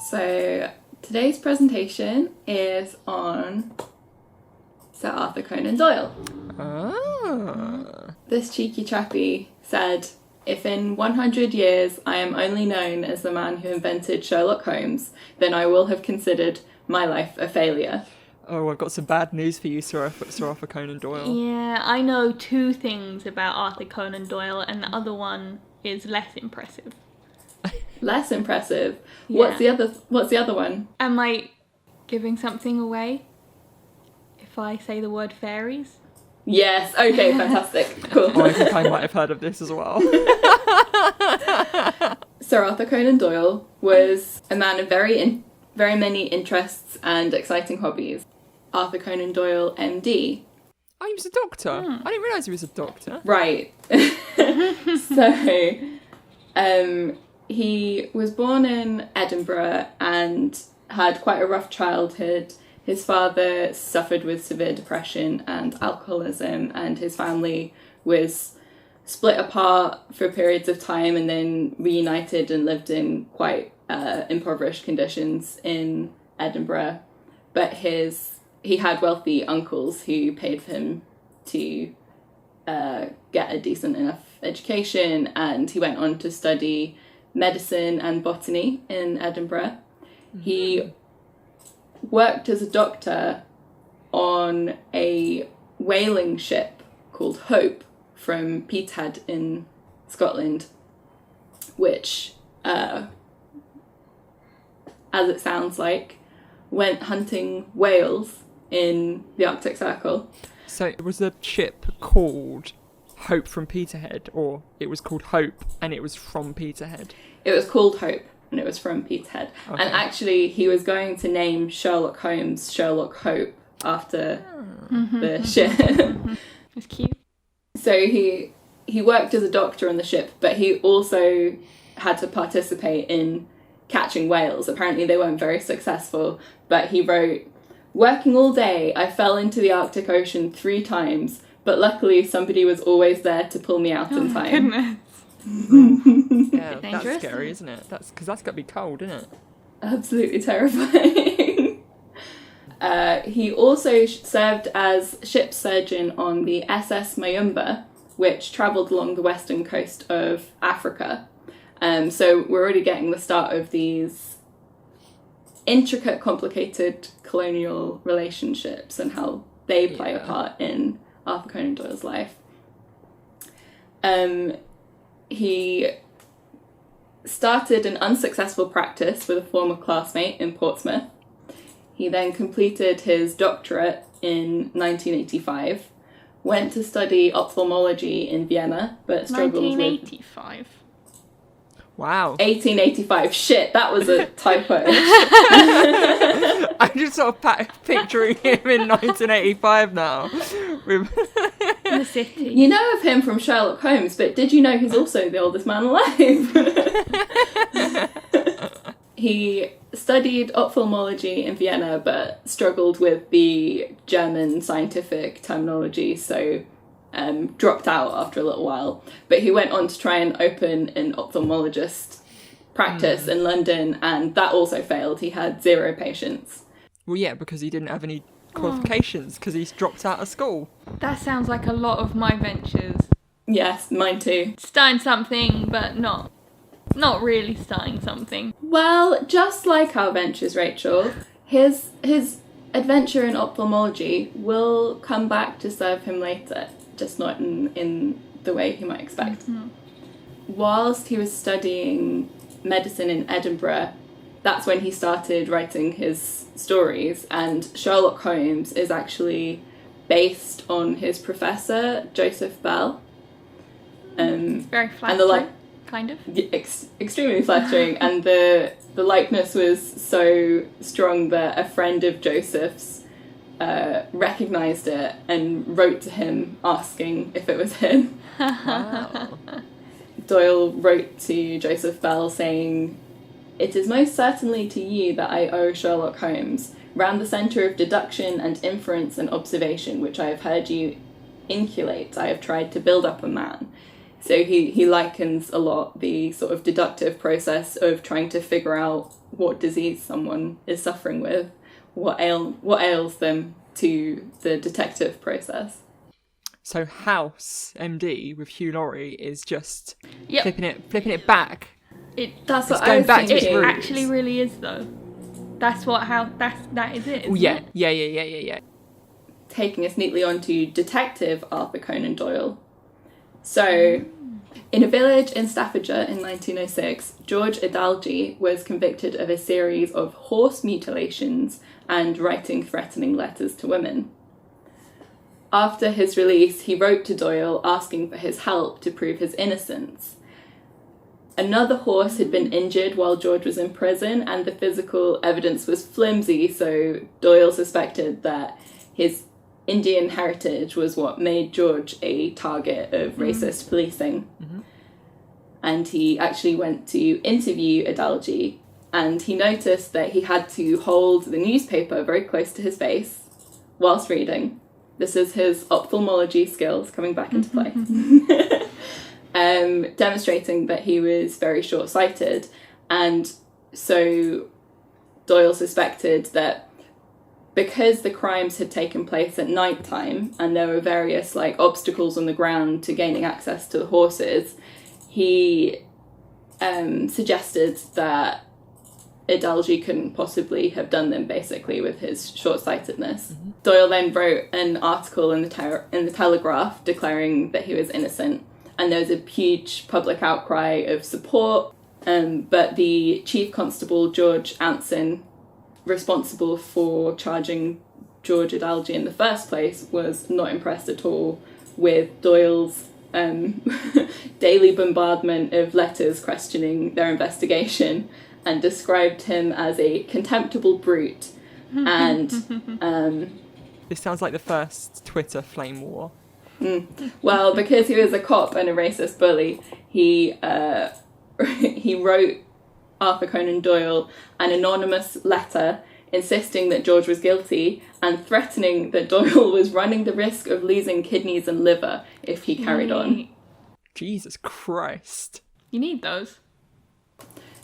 So today's presentation is on Sir Arthur Conan Doyle. This cheeky chappy said, "If in 100 years I am only known as the man who invented Sherlock Holmes, then I will have considered my life a failure." Oh, I've got some bad news for you, Sir Arthur Conan Doyle. Yeah, I know two things about Arthur Conan Doyle, and the other one is less impressive. Less impressive? Yeah. What's the other one? Am I giving something away if I say the word fairies? Yes, okay, fantastic. Cool. Oh, I think I might have heard of this as well. Sir Arthur Conan Doyle was a man of very many interests and exciting hobbies. Arthur Conan Doyle, MD. Oh, he was a doctor. I didn't realise he was a doctor. Right. So, he was born in Edinburgh and had quite a rough childhood. His father suffered with severe depression and alcoholism, and his family was split apart for periods of time and then reunited and lived in quite impoverished conditions in Edinburgh. But he had wealthy uncles who paid for him to get a decent enough education, and he went on to study medicine and botany in Edinburgh. Mm-hmm. He worked as a doctor on a whaling ship called Hope from Peterhead in Scotland, which, as it sounds like, went hunting whales in the Arctic Circle. So it was a ship called Hope from Peterhead, or it was called Hope and it was from Peterhead? It was called Hope and it was from Peterhead. Okay. And actually he was going to name Sherlock Holmes Sherlock Hope after the ship. It's cute. So he worked as a doctor on the ship, but he also had to participate in catching whales. Apparently they weren't very successful, but he wrote, "Working all day, I fell into the Arctic Ocean 3 times, but luckily somebody was always there to pull me out in time." Goodness. Yeah, that's scary, isn't it? Because that's got to be cold, isn't it? Absolutely terrifying. He also served as ship surgeon on the SS Mayumba, which travelled along the western coast of Africa. So we're already getting the start of these intricate, complicated colonial relationships and how they play a part in Arthur Conan Doyle's life. He started an unsuccessful practice with a former classmate in Portsmouth. He then completed his doctorate in 1985, went to study ophthalmology in Vienna, but struggled 1985. Wow. 1885. Shit, that was a typo. I'm just sort of picturing him in 1985 now. The city. You know of him from Sherlock Holmes, but did you know he's also the oldest man alive? He studied ophthalmology in Vienna, but struggled with the German scientific terminology, so dropped out after a little while. But he went on to try and open an ophthalmologist practice in London, and that also failed. He had 0 patients. Well, yeah, because he didn't have any qualifications, because he's dropped out of school. That sounds like a lot of my ventures. Yes, mine too. Starting something, but not really starting something. Well, just like our ventures, Rachel, his adventure in ophthalmology will come back to serve him later, just not in the way he might expect. Mm-hmm. Whilst he was studying medicine in Edinburgh, that's when he started writing his stories, and Sherlock Holmes is actually based on his professor, Joseph Bell. It's very flattering, kind of. Extremely flattering, and the likeness was so strong that a friend of Joseph's recognised it and wrote to him asking if it was him. Wow. Doyle wrote to Joseph Bell saying, "It is most certainly to you that I owe Sherlock Holmes. Round the centre of deduction and inference and observation, which I have heard you inculate, I have tried to build up a man. So he likens a lot the sort of deductive process of trying to figure out what disease someone is suffering with, what ails them, to the detective process. So House MD with Hugh Laurie is just Yep. flipping it back. That's what It's going I was back to thinking. its It roots. actually really is, though. That is it, isn't Yeah, it? yeah. Taking us neatly on to Detective Arthur Conan Doyle. So, in a village in Staffordshire in 1906, George Adalji was convicted of a series of horse mutilations and writing threatening letters to women. After his release, he wrote to Doyle asking for his help to prove his innocence. Another horse had been injured while George was in prison, and the physical evidence was flimsy, so Doyle suspected that his Indian heritage was what made George a target of racist policing. Mm-hmm. And he actually went to interview Adalji, and he noticed that he had to hold the newspaper very close to his face whilst reading. This is his ophthalmology skills coming back into play. Demonstrating that he was very short-sighted. And so Doyle suspected that because the crimes had taken place at night time and there were various obstacles on the ground to gaining access to the horses, he suggested that Adalji couldn't possibly have done them, basically, with his short-sightedness. Mm-hmm. Doyle then wrote an article in the Telegraph declaring that he was innocent, and there was a huge public outcry of support, but the Chief Constable, George Anson, responsible for charging George Adalji in the first place, was not impressed at all with Doyle's daily bombardment of letters questioning their investigation, and described him as a contemptible brute. And this sounds like the first Twitter flame war. Well, because he was a cop and a racist bully, he wrote Arthur Conan Doyle an anonymous letter insisting that George was guilty and threatening that Doyle was running the risk of losing kidneys and liver if he carried on. Jesus Christ. You need those.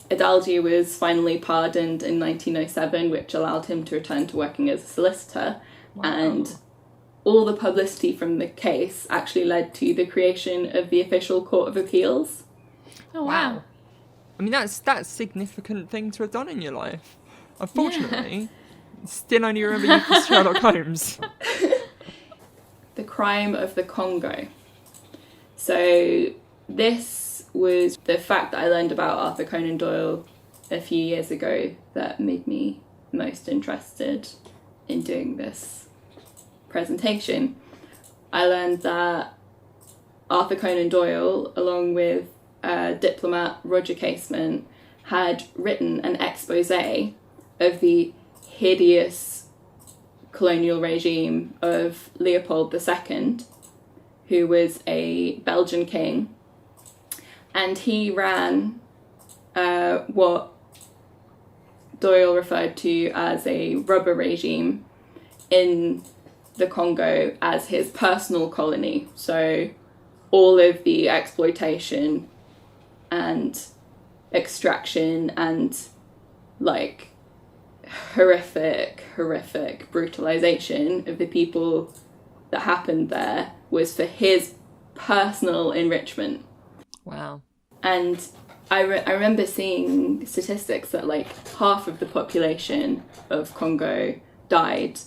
Adalji was finally pardoned in 1907, which allowed him to return to working as a solicitor. Wow. And all the publicity from the case actually led to the creation of the official Court of Appeals. Oh, wow. I mean, that's a significant thing to have done in your life. Unfortunately, still only remember you for Sherlock Holmes. The crime of the Congo. So this was the fact that I learned about Arthur Conan Doyle a few years ago that made me most interested in doing this presentation. I learned that Arthur Conan Doyle, along with diplomat Roger Casement, had written an expose of the hideous colonial regime of Leopold II, who was a Belgian king. And he ran what Doyle referred to as a rubber regime in the Congo as his personal colony. So all of the exploitation and extraction and horrific brutalization of the people that happened there was for his personal enrichment. Wow. And I remember seeing statistics that half of the population of Congo died.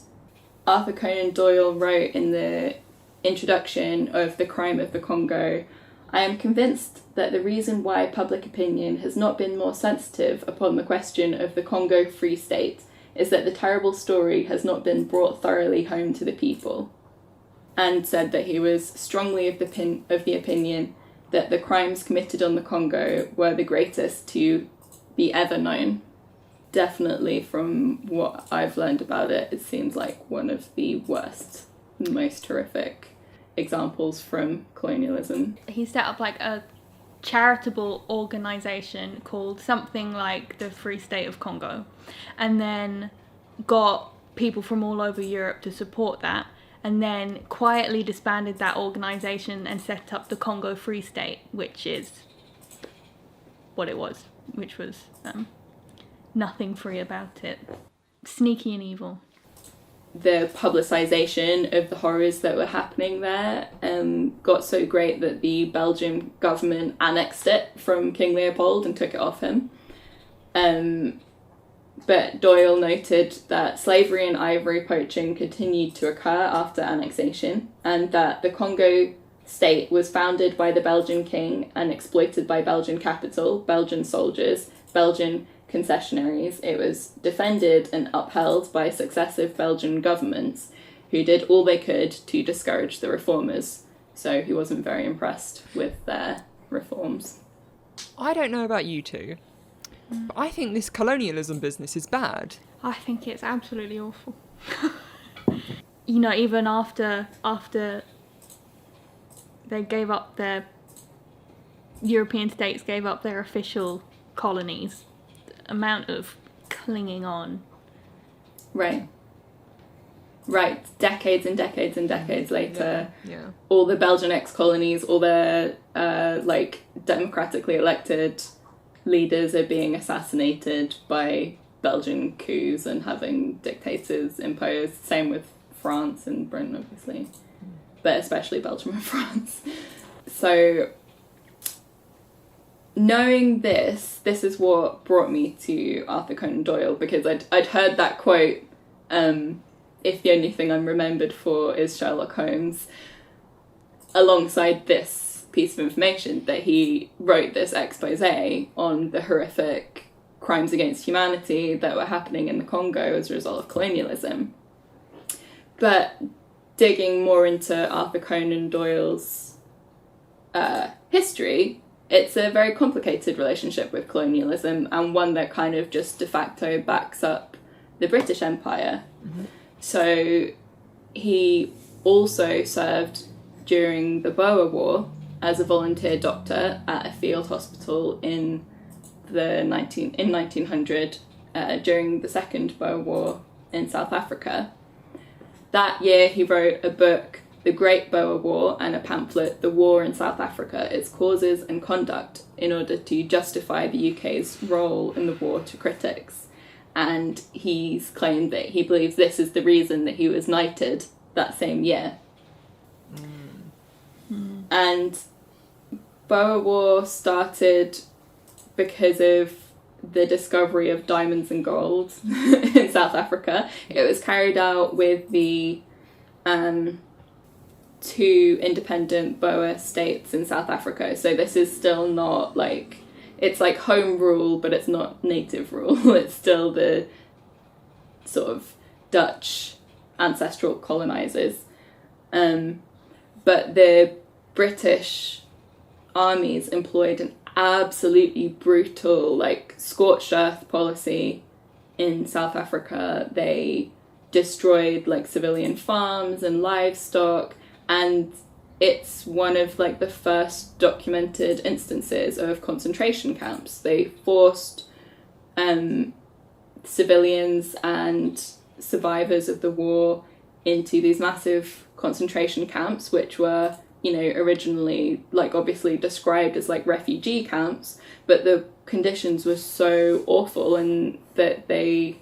Arthur Conan Doyle wrote in the introduction of The Crime of the Congo, "I am convinced that the reason why public opinion has not been more sensitive upon the question of the Congo Free State is that the terrible story has not been brought thoroughly home to the people," and said that he was strongly of the opinion that the crimes committed on the Congo were the greatest to be ever known. Definitely, from what I've learned about it, it seems like one of the worst, most horrific examples from colonialism. He set up a charitable organisation called something like the Free State of Congo, and then got people from all over Europe to support that. and then quietly disbanded that organisation and set up the Congo Free State, which is what it was, which was nothing free about it. Sneaky and evil. The publicisation of the horrors that were happening there got so great that the Belgian government annexed it from King Leopold and took it off him. But Doyle noted that slavery and ivory poaching continued to occur after annexation, and that the Congo state was founded by the Belgian king and exploited by Belgian capital, Belgian soldiers, Belgian concessionaries. It was defended and upheld by successive Belgian governments who did all they could to discourage the reformers. So he wasn't very impressed with their reforms. I don't know about you two, but I think this colonialism business is bad. I think it's absolutely awful. You know, even after they gave up their European states gave up their official colonies, the amount of clinging on. Right. Decades and decades and decades later, Yeah. all the Belgian ex-colonies, all their democratically elected leaders are being assassinated by Belgian coups and having dictators imposed. Same with France and Britain, obviously, but especially Belgium and France. So knowing this is what brought me to Arthur Conan Doyle, because I'd heard that quote, if the only thing I'm remembered for is Sherlock Holmes, alongside this piece of information that he wrote this expose on the horrific crimes against humanity that were happening in the Congo as a result of colonialism. But digging more into Arthur Conan Doyle's history, it's a very complicated relationship with colonialism, and one that kind of just de facto backs up the British Empire. Mm-hmm. So he also served during the Boer War as a volunteer doctor at a field hospital in 1900 during the Second Boer War in South Africa. That year he wrote a book, The Great Boer War, and a pamphlet, The War in South Africa, Its Causes and Conduct, in order to justify the UK's role in the war to critics. And he's claimed that he believes this is the reason that he was knighted that same year. And Boer War started because of the discovery of diamonds and gold in South Africa. It was carried out with the two independent Boer states in South Africa. So this is still not like, it's like home rule, but it's not native rule. It's still the sort of Dutch ancestral colonizers. But the British armies employed an absolutely brutal, like, scorched earth policy in South Africa. They destroyed, like, civilian farms and livestock, and it's one of, like, the first documented instances of concentration camps. They forced civilians and survivors of the war into these massive concentration camps, which were, you know, originally, like, obviously described as, like, refugee camps, but the conditions were so awful and that they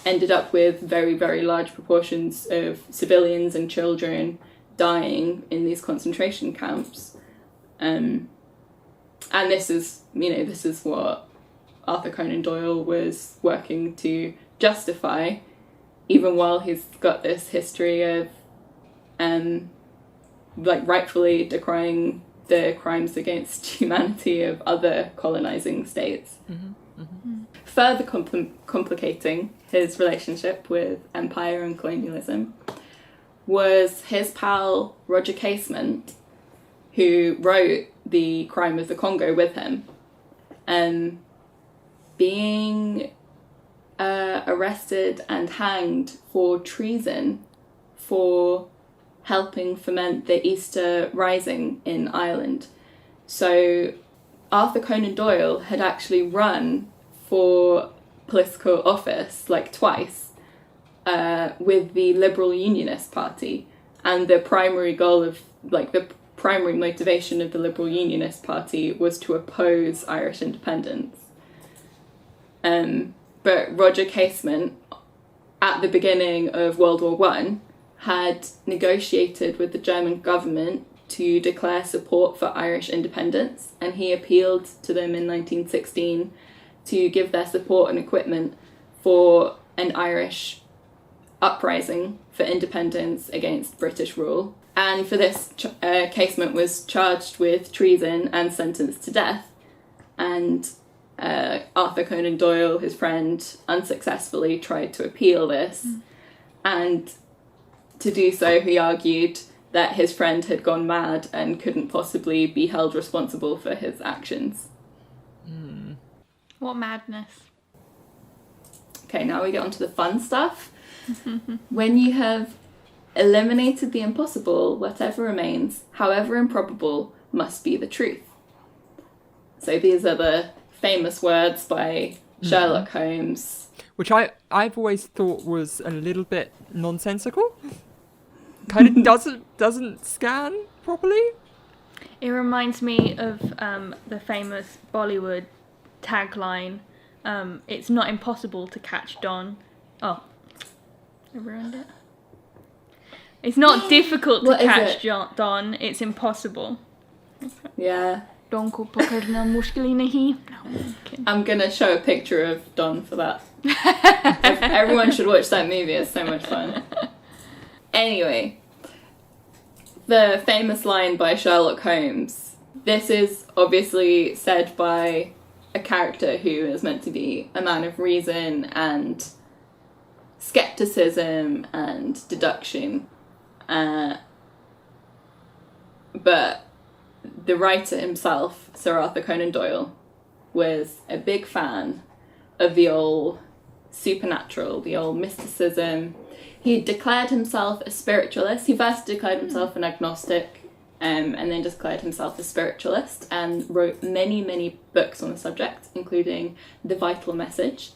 ended up with very, very large proportions of civilians and children dying in these concentration camps. And this is, you know, this is what Arthur Conan Doyle was working to justify, even while he's got this history of like, rightfully decrying the crimes against humanity of other colonizing states. Mm-hmm. Mm-hmm. Further complicating his relationship with empire and colonialism was his pal Roger Casement, who wrote The Crime of the Congo with him, being arrested and hanged for treason for helping foment the Easter Rising in Ireland. So Arthur Conan Doyle had actually run for political office, like, twice, with the Liberal Unionist Party, and the primary goal of, like, the primary motivation of the Liberal Unionist Party was to oppose Irish independence. But Roger Casement, at the beginning of World War One, had negotiated with the German government to declare support for Irish independence, and he appealed to them in 1916 to give their support and equipment for an Irish uprising for independence against British rule. And for this, Casement was charged with treason and sentenced to death. And Arthur Conan Doyle, his friend, unsuccessfully tried to appeal this. And to do so, he argued that his friend had gone mad and couldn't possibly be held responsible for his actions. What madness. Okay, now we get on to the fun stuff. When you have eliminated the impossible, whatever remains, however improbable, must be the truth. So these are the famous words by Sherlock Holmes. Which I've always thought was a little bit nonsensical. Kind of doesn't scan properly. It reminds me of the famous Bollywood tagline, it's not impossible to catch Don. Oh, I ruined it. It's not difficult to catch Don, it's impossible. Yeah. Don ko pakadna mushkil hi nahi. I'm gonna show a picture of Don for that. Everyone should watch that movie, it's so much fun. Anyway, the famous line by Sherlock Holmes. This is obviously said by a character who is meant to be a man of reason and skepticism and deduction. But the writer himself, Sir Arthur Conan Doyle, was a big fan of the old supernatural, the old mysticism. He declared himself a spiritualist. He first declared himself an agnostic, and then declared himself a spiritualist, and wrote many, many books on the subject, including The Vital Message.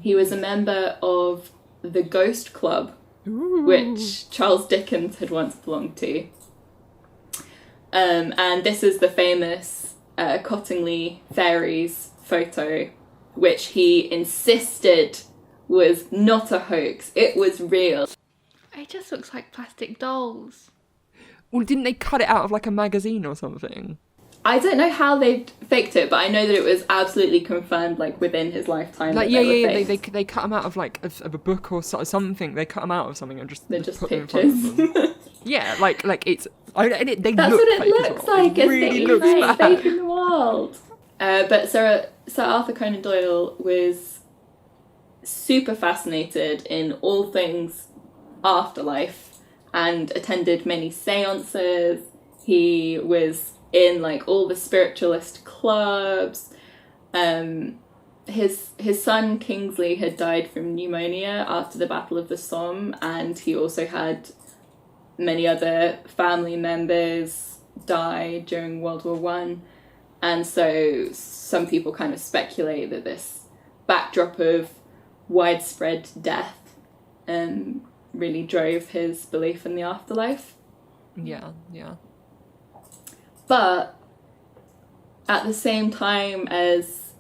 He was a member of the Ghost Club, which Charles Dickens had once belonged to. And this is the famous Cottingley Fairies photo, which he insisted was not a hoax. It was real. It just looks like plastic dolls. Well, didn't they cut it out of like a magazine or something? I don't know how they faked it, but I know that it was absolutely confirmed, like, within his lifetime. Like, that they cut them out of like of a book or something. They cut them out of something and just They're just put pictures. them in front of them. Yeah, like it's. They That's look what it fake looks as well. like. It really looks bad. Fake in the world. But Sir Arthur Conan Doyle was super fascinated in all things afterlife and attended many seances. He was in like all the spiritualist clubs. His son Kingsley had died from pneumonia after the Battle of the Somme, and he also had many other family members die during World War One. And so some people kind of speculate that this backdrop of widespread death really drove his belief in the afterlife. Yeah. But at the same time as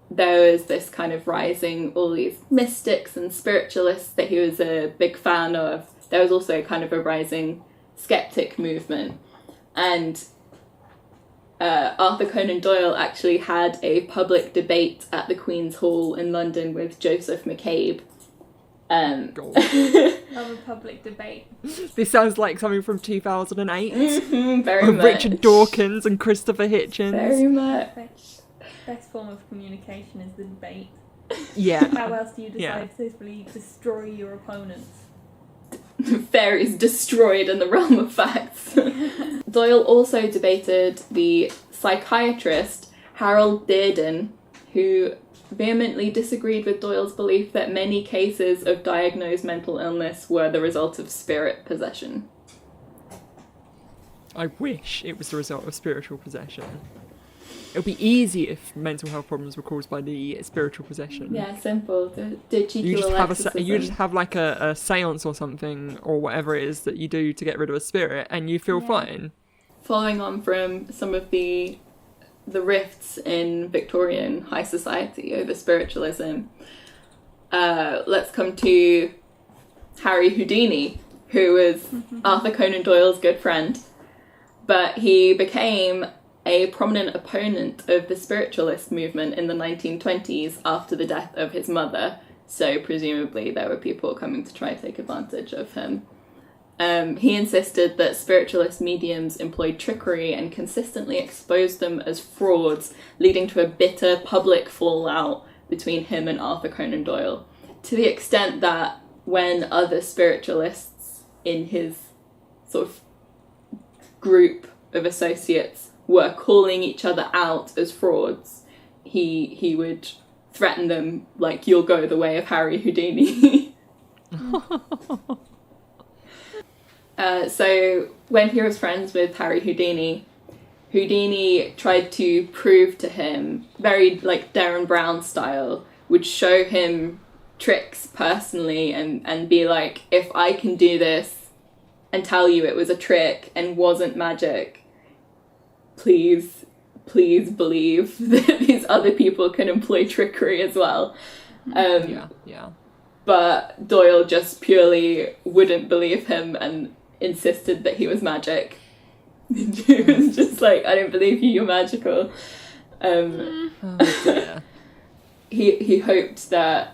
there was this kind of rising, all these mystics and spiritualists that he was a big fan of, there was also kind of a rising skeptic movement. And Arthur Conan Doyle actually had a public debate at the Queen's Hall in London with Joseph McCabe. Love a public debate. This sounds like something from 2008. Very much. Richard Dawkins and Christopher Hitchens. Very much. Best form of communication is the debate. Yeah. How else do you decide to successfully destroy your opponents? Fairies destroyed in the realm of facts. Doyle also debated the psychiatrist Harold Dearden, who vehemently disagreed with Doyle's belief that many cases of diagnosed mental illness were the result of spirit possession. I wish it was the result of spiritual possession. It would be easy if mental health problems were caused by the spiritual possession. Yeah, simple. Do cheeky You just little have exorcism. you just have like a seance or something, or whatever it is that you do to get rid of a spirit, and you feel fine. Following on from some of the rifts in Victorian high society over spiritualism, let's come to Harry Houdini, who was Arthur Conan Doyle's good friend, but he became a prominent opponent of the spiritualist movement in the 1920s after the death of his mother, so presumably there were people coming to try to take advantage of him. He insisted that spiritualist mediums employed trickery and consistently exposed them as frauds, leading to a bitter public fallout between him and Arthur Conan Doyle, to the extent that when other spiritualists in his sort of group of associates were calling each other out as frauds, he would threaten them like, "You'll go the way of Harry Houdini." So when he was friends with Harry Houdini, Houdini tried to prove to him, very like Derren Brown style, would show him tricks personally and be like, "If I can do this and tell you it was a trick and wasn't magic, please believe that these other people can employ trickery as well." Yeah. But Doyle just purely wouldn't believe him and insisted that he was magic. He was just like, "I don't believe you, you're magical." He hoped that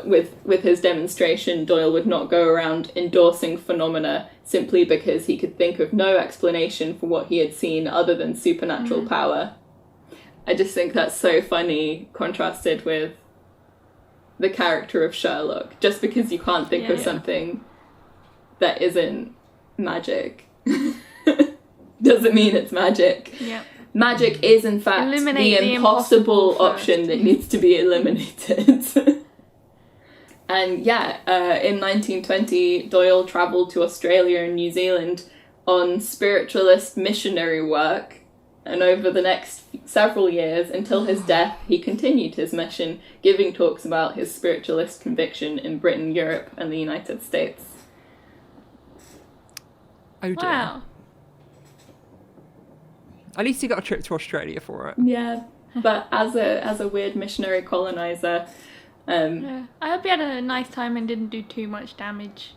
with his demonstration, Doyle would not go around endorsing phenomena simply because he could think of no explanation for what he had seen other than supernatural power. I just think that's so funny, contrasted with the character of Sherlock. Just because you can't think of something that isn't magic doesn't mean it's magic. Yeah. Magic is, in fact, the impossible option that needs to be eliminated. And in 1920, Doyle travelled to Australia and New Zealand on spiritualist missionary work, and over the next several years, until his death, he continued his mission, giving talks about his spiritualist conviction in Britain, Europe, and the United States. Oh dear. Wow. At least he got a trip to Australia for it. Yeah, but as a weird missionary colonizer, I hope he had a nice time and didn't do too much damage.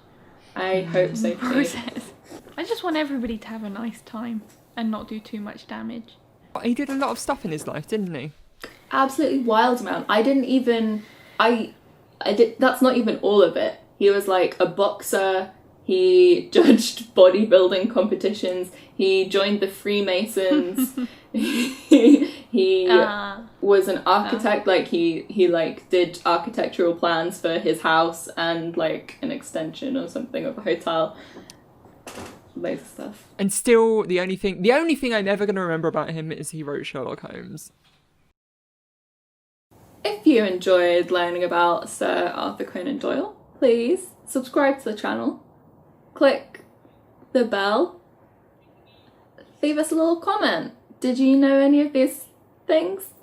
I hope so too. Process. I just want everybody to have a nice time and not do too much damage. But he did a lot of stuff in his life, didn't he? Absolutely wild amount. I did. That's not even all of it. He was like a boxer. He judged bodybuilding competitions. He joined the Freemasons. he was an architect. Like he like did architectural plans for his house and like an extension or something of a hotel. Loads of stuff. And still, the only thing I'm ever going to remember about him is he wrote Sherlock Holmes. If you enjoyed learning about Sir Arthur Conan Doyle, please subscribe to the channel. Click the bell. Leave us a little comment. Did you know any of these things?